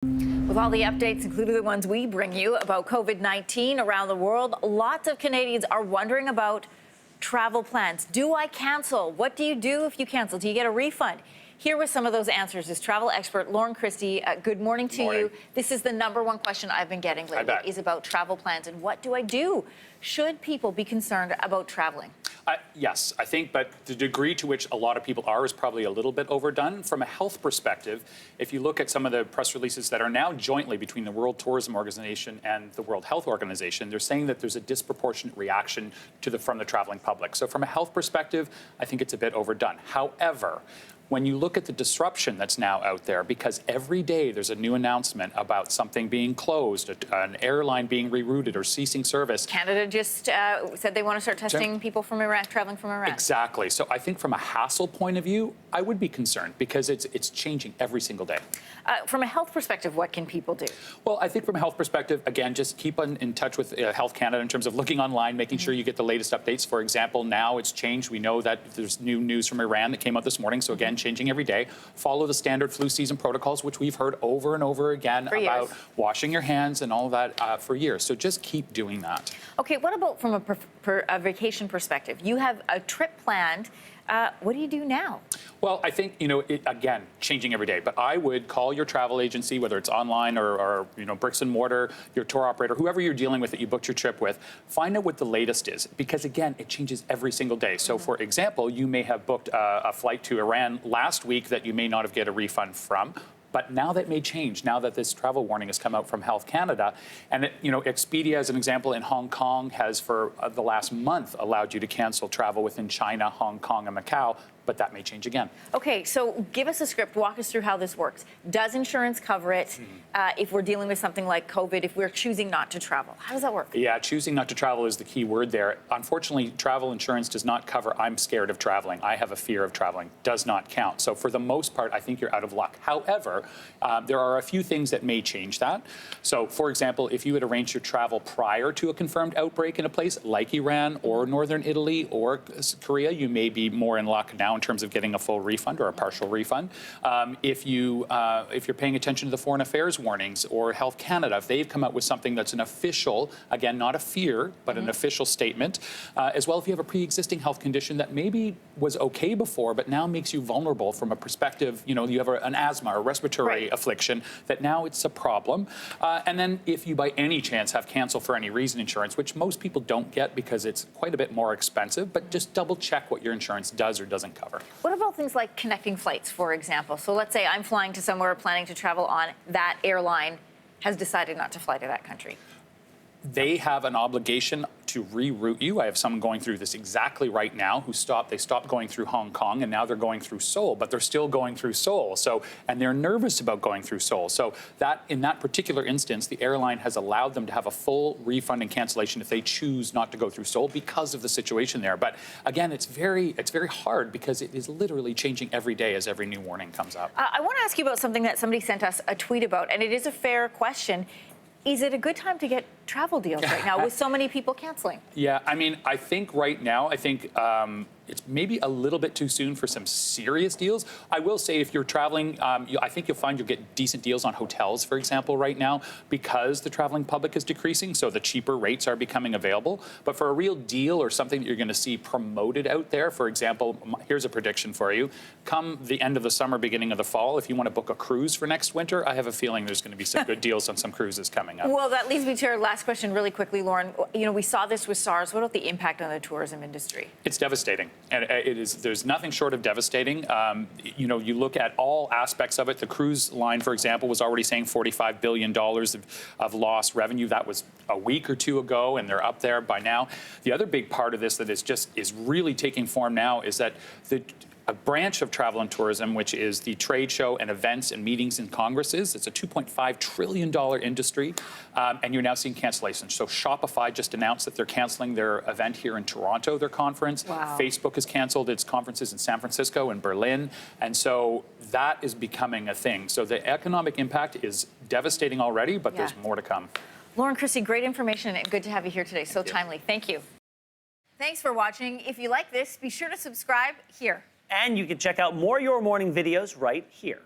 With all the updates, including the ones we bring you about COVID-19 around the world, lots of Canadians are wondering about travel plans. Do I cancel? What do you do if you cancel? Do you get a refund? Here with some of those answers is travel expert Loren Christie. Good morning to you. This is the #1 question I've been getting lately, is about travel plans and what do I do? Should people be concerned about traveling? Yes, I think, but the degree to which a lot of people are is probably a little bit overdone. From a health perspective, if you look at some of the press releases that are now jointly between the World Tourism Organization and the World Health Organization, they're saying that there's a disproportionate reaction from the traveling public. So from a health perspective, I think it's a bit overdone. However, when you look at the disruption that's now out there, because every day there's a new announcement about something being closed, an airline being rerouted or ceasing service. Canada just said they want to start testing people from Iran, traveling from Iran. Exactly. So I think from a hassle point of view, I would be concerned because it's changing every single day. From a health perspective, what can people do? Well, I think from a health perspective, again, just keep in touch with Health Canada in terms of looking online, making sure you get the latest updates. For example, now it's changed. We know that there's new news from Iran that came out this morning. So again, changing every day. Follow the standard flu season protocols, which we've heard over and over again about washing your hands and all of that for years. So just keep doing that. Okay, what about from a vacation perspective? You have a trip planned. What do you do now? Well, I think, again, changing every day. But I would call your travel agency, whether it's online or bricks and mortar, your tour operator, whoever you're dealing with that you booked your trip with, find out what the latest is. Because, again, it changes every single day. So, for example, you may have booked a flight to Iran last week that you may not have get a refund from. But now that may change, now that this travel warning has come out from Health Canada. And, Expedia, as an example, in Hong Kong has for the last month allowed you to cancel travel within China, Hong Kong, and Macau. But that may change again. Okay, so give us a script. Walk us through how this works. Does insurance cover it if we're dealing with something like COVID, if we're choosing not to travel? How does that work? Yeah, choosing not to travel is the key word there. Unfortunately, travel insurance does not cover I'm scared of traveling, I have a fear of traveling. Does not count. So for the most part, I think you're out of luck. However, there are a few things that may change that. So, for example, if you had arranged your travel prior to a confirmed outbreak in a place like Iran or Northern Italy or Korea, you may be more in luck now in terms of getting a full refund or a partial refund. If you're paying attention to the foreign affairs warnings or Health Canada, if they've come out with something that's an official, again, not a fear, but an official statement, as well if you have a pre-existing health condition that maybe was okay before, but now makes you vulnerable from a perspective, you have an asthma or respiratory affliction, that now it's a problem. And then if you by any chance have cancel for any reason insurance, which most people don't get because it's quite a bit more expensive, but just double check what your insurance does or doesn't cover. What about things like connecting flights, for example? So let's say I'm flying to somewhere, planning to travel on, that airline has decided not to fly to that country. They have an obligation to reroute you. I have someone going through this exactly right now they stopped going through Hong Kong and now they're going through Seoul, but they're still going through Seoul. And they're nervous about going through Seoul. So that in that particular instance, the airline has allowed them to have a full refund and cancellation if they choose not to go through Seoul because of the situation there. But again, it's very hard because it is literally changing every day as every new warning comes up. I want to ask you about something that somebody sent us a tweet about, and it is a fair question. Is it a good time to get travel deals right now with so many people canceling? Yeah, I think right now, it's maybe a little bit too soon for some serious deals. I will say if you're traveling, I think you'll find you'll get decent deals on hotels, for example, right now, because the traveling public is decreasing, so the cheaper rates are becoming available. But for a real deal or something that you're going to see promoted out there, for example, here's a prediction for you. Come the end of the summer, beginning of the fall, if you want to book a cruise for next winter, I have a feeling there's going to be some good deals on some cruises coming up. Well, that leads me to our last question really quickly, Loren. We saw this with SARS. What about the impact on the tourism industry? It's devastating. And there's nothing short of devastating. You look at all aspects of it. The cruise line, for example, was already saying $45 billion of lost revenue. That was a week or two ago, and they're up there by now. The other big part of this that is really taking form now is that a branch of travel and tourism, which is the trade show and events and meetings and congresses. It's a $2.5 trillion industry, and you're now seeing cancellations. So Shopify just announced that they're canceling their event here in Toronto, their conference. Wow. Facebook has canceled its conferences in San Francisco and Berlin, and so that is becoming a thing. So the economic impact is devastating already, but there's more to come. Loren Christie, great information, and good to have you here today. So timely. Thank you. Thanks for watching. If you like this, be sure to subscribe here. And you can check out more Your Morning videos right here.